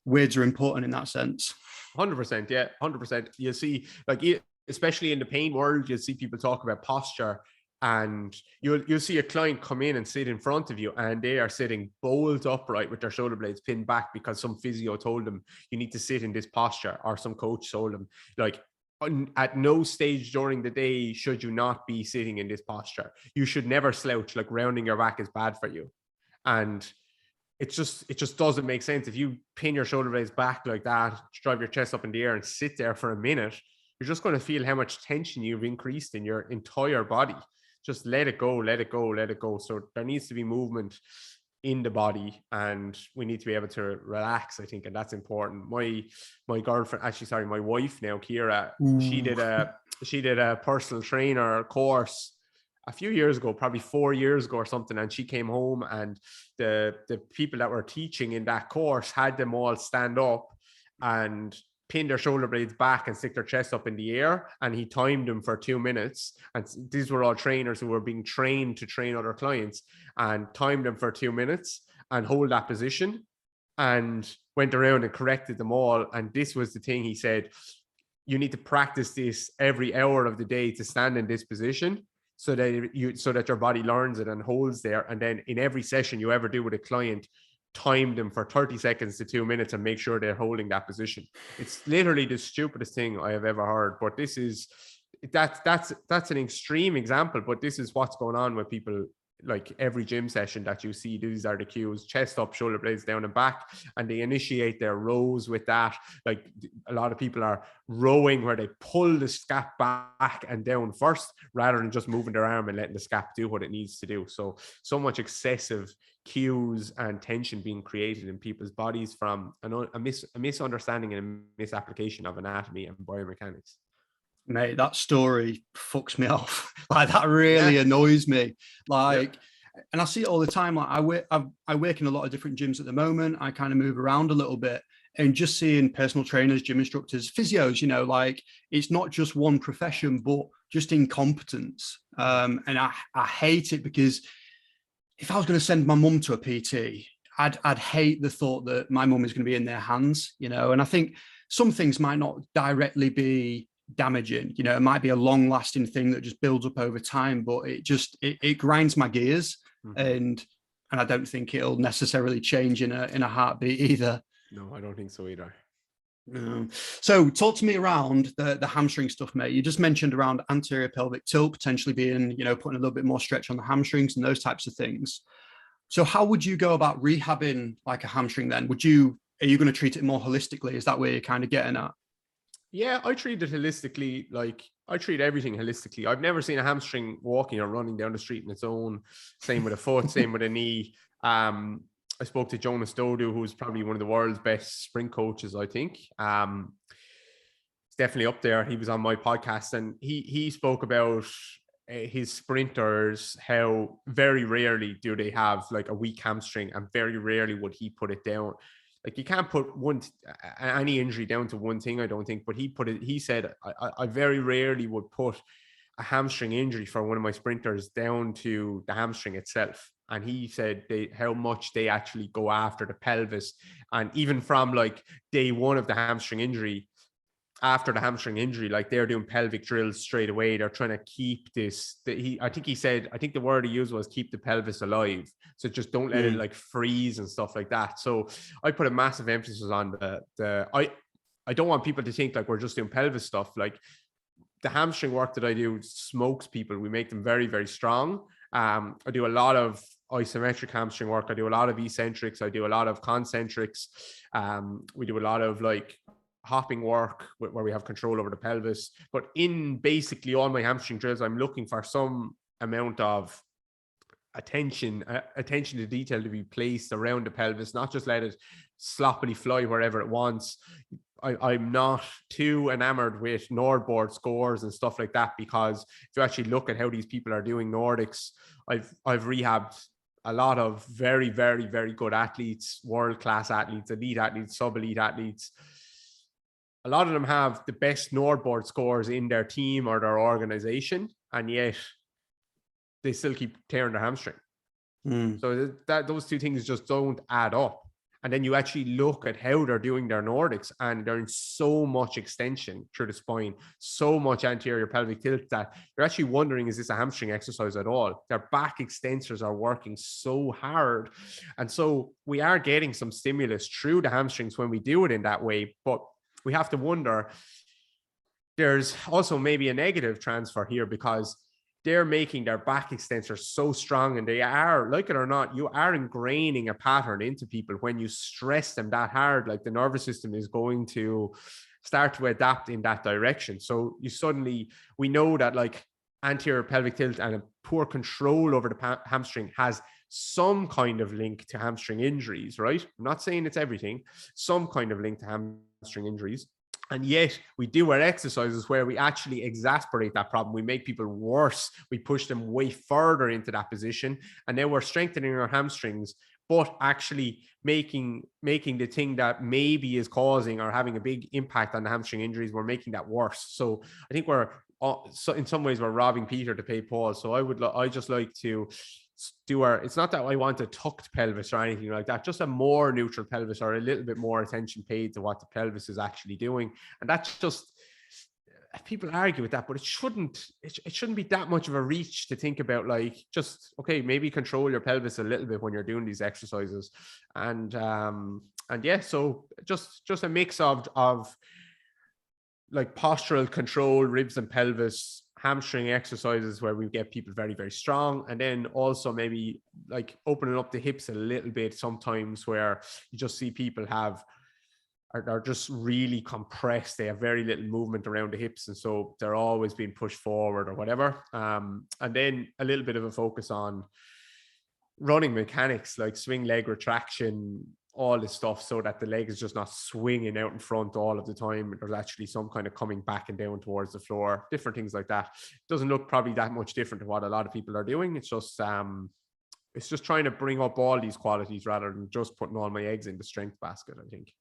weights are important in that sense. 100%. Yeah, 100%. You see, like, especially in the pain world, you'll see people talk about posture, and you'll see a client come in and sit in front of you, and they are sitting bolt upright with their shoulder blades pinned back because some physio told them you need to sit in this posture, or some coach told them, like, at no stage during the day should you not be sitting in this posture. You should never slouch. Like, rounding your back is bad for you. And it just doesn't make sense. If you pin your shoulder blades back like that, drive your chest up in the air and sit there for a minute, you're just going to feel how much tension you've increased in your entire body. Just let it go, let it go, let it go. So there needs to be movement in the body, and we need to be able to relax, I think, and that's important. My girlfriend, actually, sorry, my wife now, Kira, she did a personal trainer course a few years ago, probably 4 years ago or something, and she came home, and the people that were teaching in that course had them all stand up and pin their shoulder blades back and stick their chest up in the air, and he timed them for 2 minutes. And these were all trainers who were being trained to train other clients, and timed them for 2 minutes and hold that position, and went around and corrected them all. And this was the thing he said: you need to practice this every hour of the day to stand in this position, so that your body learns it and holds there. And then in every session you ever do with a client, time them for 30 seconds to 2 minutes and make sure they're holding that position. It's literally the stupidest thing I have ever heard, but that's an extreme example, but this is what's going on with people. Like, every gym session that you see, these are the cues: chest up, shoulder blades down and back, and they initiate their rows with that. Like, a lot of people are rowing where they pull the scap back and down first, rather than just moving their arm and letting the scap do what it needs to do. So much excessive cues and tension being created in people's bodies from a misunderstanding and a misapplication of anatomy and biomechanics. Mate, that story fucks me off. Like, that really annoys me. Like, and I see it all the time. Like, I work in a lot of different gyms at the moment. I kind of move around a little bit, and just seeing personal trainers, gym instructors, physios, like, it's not just one profession, but just incompetence. And I hate it, because if I was going to send my mum to a PT, I'd hate the thought that my mum is going to be in their hands, and I think some things might not directly be damaging. It might be a long lasting thing that just builds up over time, but it grinds my gears. And I don't think it'll necessarily change in a heartbeat either. No, I don't think so either. So talk to me around the hamstring stuff, mate. You just mentioned around anterior pelvic tilt potentially being, putting a little bit more stretch on the hamstrings and those types of things. So how would you go about rehabbing like a hamstring then? Are you going to treat it more holistically? Is that where you're kind of getting at? Yeah, I treat it holistically. Like, I treat everything holistically. I've never seen a hamstring walking or running down the street on its own. Same with a foot, same with a knee. I spoke to Jonas Dodu, who's probably one of the world's best sprint coaches, I think. He's definitely up there. He was on my podcast, and he spoke about his sprinters, how very rarely do they have like a weak hamstring, and very rarely would he put it down. Like, you can't put any injury down to one thing, I don't think. But he said, I very rarely would put a hamstring injury for one of my sprinters down to the hamstring itself. And he said how much they actually go after the pelvis. And even from like day one of the hamstring injury, after the hamstring injury, like, they're doing pelvic drills straight away. They're trying to keep this. I think the word he used was keep the pelvis alive. So just don't let it like freeze and stuff like that. So I put a massive emphasis on I don't want people to think like we're just doing pelvis stuff. Like, the hamstring work that I do smokes people. We make them very, very strong. I do a lot of isometric hamstring work. I do a lot of eccentrics. I do a lot of concentrics. We do a lot of like hopping work where we have control over the pelvis. But in basically all my hamstring drills, I'm looking for some amount of attention to detail to be placed around the pelvis, not just let it sloppily fly wherever it wants. I'm not too enamored with Nordboard scores and stuff like that, because if you actually look at how these people are doing Nordics, I've rehabbed a lot of very, very, very good athletes, world-class athletes, elite athletes, sub-elite athletes. a lot of them have the best Nordboard scores in their team or their organization, and yet they still keep tearing their hamstring. So that those two things just don't add up. And then you actually look at how they're doing their Nordics, and they're in so much extension through the spine, so much anterior pelvic tilt, that you're actually wondering, is this a hamstring exercise at all? Their back extensors are working so hard. And so we are getting some stimulus through the hamstrings when we do it in that way. But we have to wonder, there's also maybe a negative transfer here, because they're making their back extensors so strong, and they are, like it or not, you are ingraining a pattern into people when you stress them that hard. Like, the nervous system is going to start to adapt in that direction. So we know that like anterior pelvic tilt and a poor control over the hamstring has some kind of link to hamstring injuries, right? I'm not saying it's everything, some kind of link to hamstring injuries. And yet we do our exercises where we actually exacerbate that problem. We make people worse. We push them way further into that position. And then we're strengthening our hamstrings, but actually making the thing that maybe is causing or having a big impact on the hamstring injuries, we're making that worse. So I think so in some ways we're robbing Peter to pay Paul. So I just like to do it's not that I want a tucked pelvis or anything like that, just a more neutral pelvis, or a little bit more attention paid to what the pelvis is actually doing. And that's just, people argue with that, but it shouldn't be that much of a reach to think about, like, just, okay, maybe control your pelvis a little bit when you're doing these exercises. And yeah, so just a mix of like postural control, ribs and pelvis, hamstring exercises where we get people very, very strong. And then also maybe like opening up the hips a little bit sometimes, where you just see people are just really compressed. They have very little movement around the hips, and so they're always being pushed forward or whatever. And then a little bit of a focus on running mechanics, like swing leg retraction, all this stuff, so that the leg is just not swinging out in front all of the time. There's actually some kind of coming back and down towards the floor, different things like that. It doesn't look probably that much different to what a lot of people are doing. It's just trying to bring up all these qualities rather than just putting all my eggs in the strength basket, I think.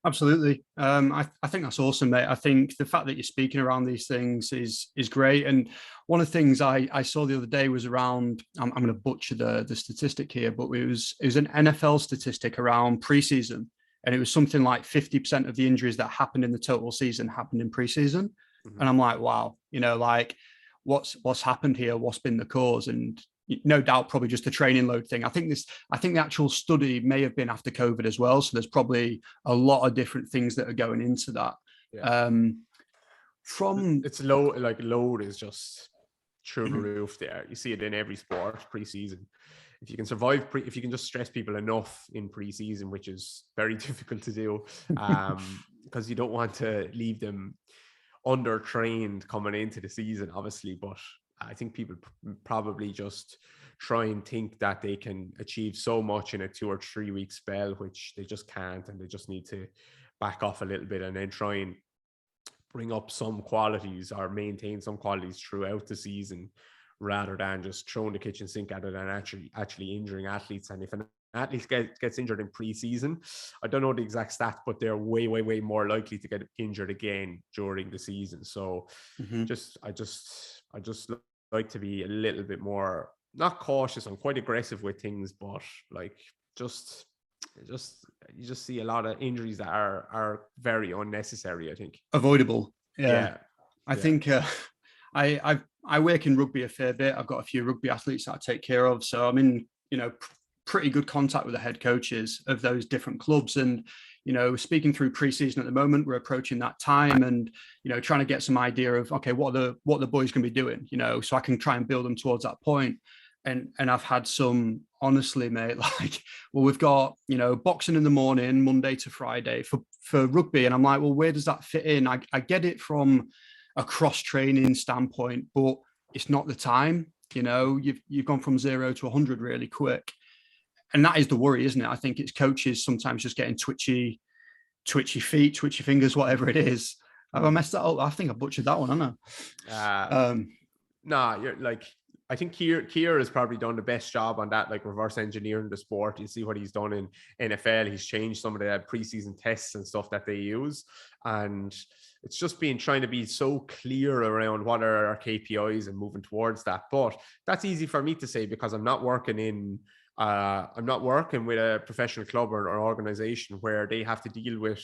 Absolutely. I think that's awesome, mate. I think the fact that you're speaking around these things is great. And one of the things I saw the other day was around, I'm going to butcher the statistic here, but it was an NFL statistic around preseason. And it was something like 50% of the injuries that happened in the total season happened in preseason. Mm-hmm. And I'm like, wow, like what's happened here? What's been the cause? And no doubt probably just a training load thing. I think the actual study may have been after COVID as well. So there's probably a lot of different things that are going into that. Yeah. It's low, like load is just through the roof there. You see it in every sport pre-season. If you can survive, if you can just stress people enough in pre-season, which is very difficult to do, because you don't want to leave them under-trained coming into the season, obviously, but I think people probably just try and think that they can achieve so much in a 2 or 3 week spell, which they just can't, and they just need to back off a little bit and then try and bring up some qualities or maintain some qualities throughout the season, rather than just throwing the kitchen sink at it and actually injuring athletes. And if an athlete gets injured in pre-season, I don't know the exact stats, but they're way, way, way more likely to get injured again during the season. So I just like to be a little bit more, not cautious, I'm quite aggressive with things, but like you just see a lot of injuries that are very unnecessary, I think. Avoidable. Yeah. I think I work in rugby a fair bit. I've got a few rugby athletes that I take care of. So I'm in, pretty good contact with the head coaches of those different clubs. And, speaking through preseason at the moment, we're approaching that time and, trying to get some idea of, okay, what the boys can be doing, so I can try and build them towards that point. And I've had some, honestly, mate, like, well, we've got, boxing in the morning, Monday to Friday for rugby. And I'm like, well, where does that fit in? I get it from a cross training standpoint, but it's not the time. You've gone from 0 to 100 really quick. And that is the worry, isn't it? I think it's coaches sometimes just getting twitchy feet, twitchy fingers, whatever it is. Have I messed that up? I think I butchered that one, haven't I? No, you're like, I think Kier has probably done the best job on that, like reverse engineering the sport. You see what he's done in NFL. He's changed some of the preseason tests and stuff that they use. And it's just been trying to be so clear around what are our KPIs and moving towards that. But that's easy for me to say because I'm not working with a professional club or organization where they have to deal with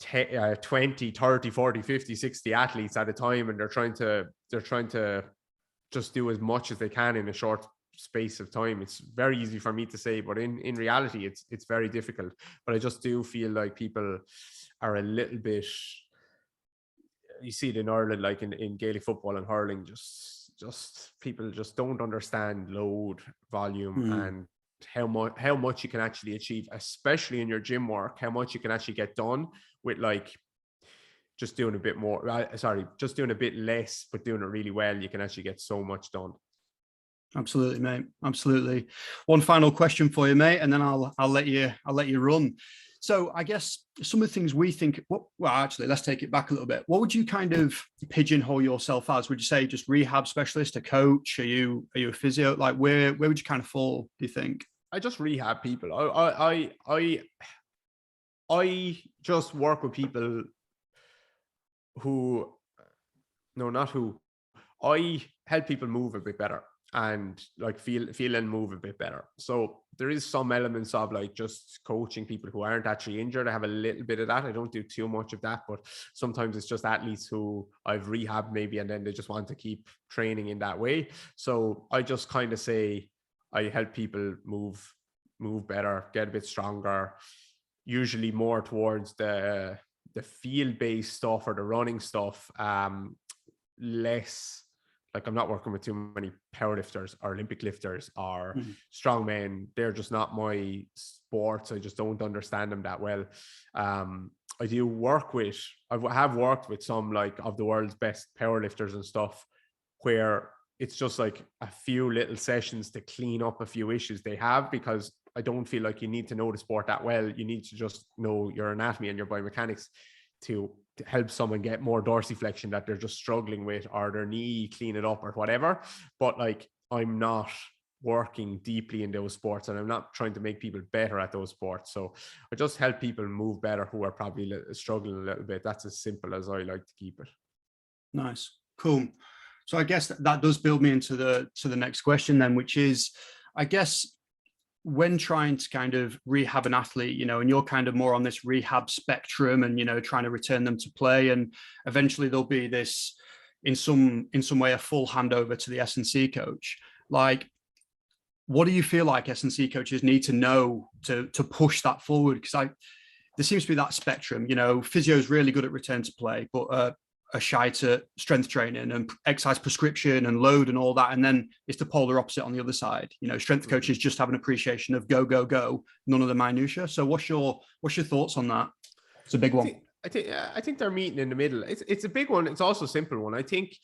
20, 30, 40, 50, 60 athletes at a time. And they're trying to just do as much as they can in a short space of time. It's very easy for me to say, but in reality, it's very difficult. But I just do feel like people are a little bit, you see it in Ireland, like in Gaelic football and hurling, just people just don't understand load, volume, and how much you can actually achieve, especially in your gym work, how much you can actually get done with like just doing a bit more, just doing a bit less, but doing it really well. You can actually get so much done. Absolutely, mate. Absolutely. One final question for you, mate, and then I'll let you run. So I guess some of the things we think, well, actually, let's take it back a little bit. What would you kind of pigeonhole yourself as? Would you say just rehab specialist, a coach? Are you a physio? Like where would you kind of fall, do you think? I just rehab people. I just work with people I help people move a bit better and like feel and move a bit better. So there is some elements of like just coaching people who aren't actually injured. I have a little bit of that. I don't do too much of that, but sometimes it's just athletes who I've rehabbed maybe, and then they just want to keep training in that way. So I just kind of say I help people move better, get a bit stronger, usually more towards the field-based stuff or the running stuff, less like I'm not working with too many powerlifters or Olympic lifters or strongmen. They're just not my sports. I just don't understand them that well. I have worked with some like of the world's best powerlifters and stuff where it's just like a few little sessions to clean up a few issues they have, because I don't feel like you need to know the sport that well. You need to just know your anatomy and your biomechanics to help someone get more dorsiflexion that they're just struggling with, or their knee, clean it up or whatever. But like, I'm not working deeply in those sports, and I'm not trying to make people better at those sports. So I just help people move better who are probably struggling a little bit. That's as simple as I like to keep it. Nice. Cool. So I guess that does build me into the next question then, which is, I guess, when trying to kind of rehab an athlete, and you're kind of more on this rehab spectrum and, trying to return them to play, and eventually there'll be this, in some way, a full handover to the S&C coach. Like, what do you feel like S&C coaches need to know to push that forward? Because there seems to be that spectrum, physio is really good at return to play, but a shy to strength training and exercise prescription and load and all that. And then it's the polar opposite on the other side. Strength coaches just have an appreciation of go, none of the minutia. So what's your thoughts on that? It's a big one. I think they're meeting in the middle. It's a big one. It's also a simple one. I think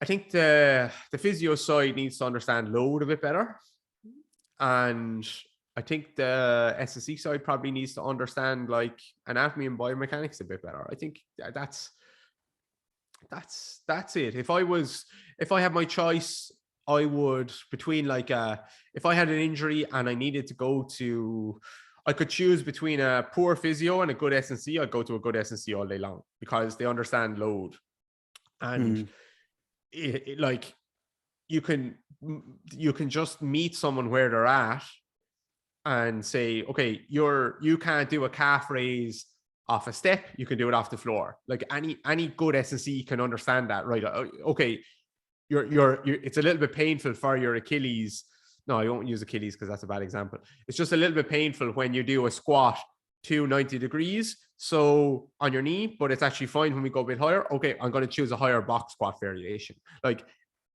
the physio side needs to understand load a bit better. And I think the S&C side probably needs to understand like anatomy and biomechanics a bit better. I think that's it. If I had my choice, I would, between like if I had an injury and I needed to I could choose between a poor physio and a good S&C. I'd go to a good S&C all day long because they understand load. And like you can just meet someone where they're at and say, okay, you can't do a calf raise off a step, you can do it off the floor. Like any good S&C can understand that, right? Okay, it's a little bit painful for your Achilles. No, I won't use Achilles because that's a bad example. It's just a little bit painful when you do a squat to 90 degrees, so on your knee, but it's actually fine when we go a bit higher. Okay, I'm going to choose a higher box squat variation. Like,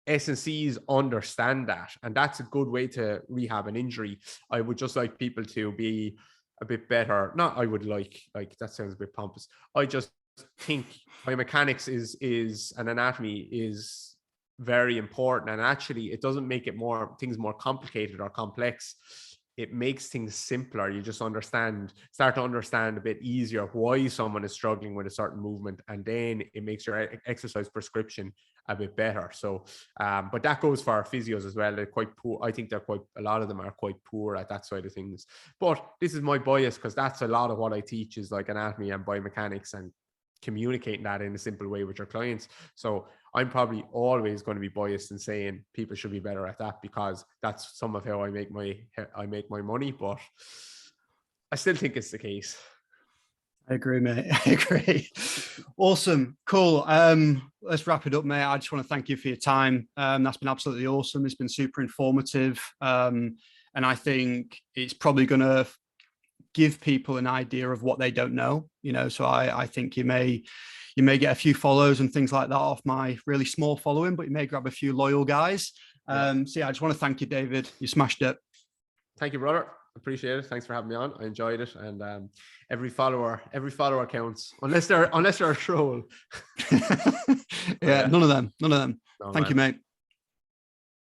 S&Cs understand that, and that's a good way to rehab an injury. I would just like people to be a bit better. Not I would like that sounds a bit pompous. I just think biomechanics is and anatomy is very important, and actually it doesn't make things more complicated or complex. it makes things simpler. You just start to understand a bit easier why someone is struggling with a certain movement, and then it makes your exercise prescription a bit better. So, but that goes for our physios as well. They're quite poor. I think a lot of them are quite poor at that side of things. But this is my bias, because that's a lot of what I teach is like anatomy and biomechanics and communicating that in a simple way with your clients. So I'm probably always going to be biased in saying people should be better at that, because that's some of how I make my money. But I still think it's the case. I agree, mate. I agree. Awesome. Cool. Let's wrap it up, mate. I just want to thank you for your time. That's been absolutely awesome. It's been super informative. And I think it's probably going to give people an idea of what they don't know, so I think you may get a few follows and things like that off my really small following, but you may grab a few loyal guys. So yeah, I just want to thank you, David. You smashed it. Thank you, brother. Appreciate it. Thanks for having me on. I enjoyed it. And every follower counts, unless they're a troll. Yeah, none of them. No, Thank you, mate.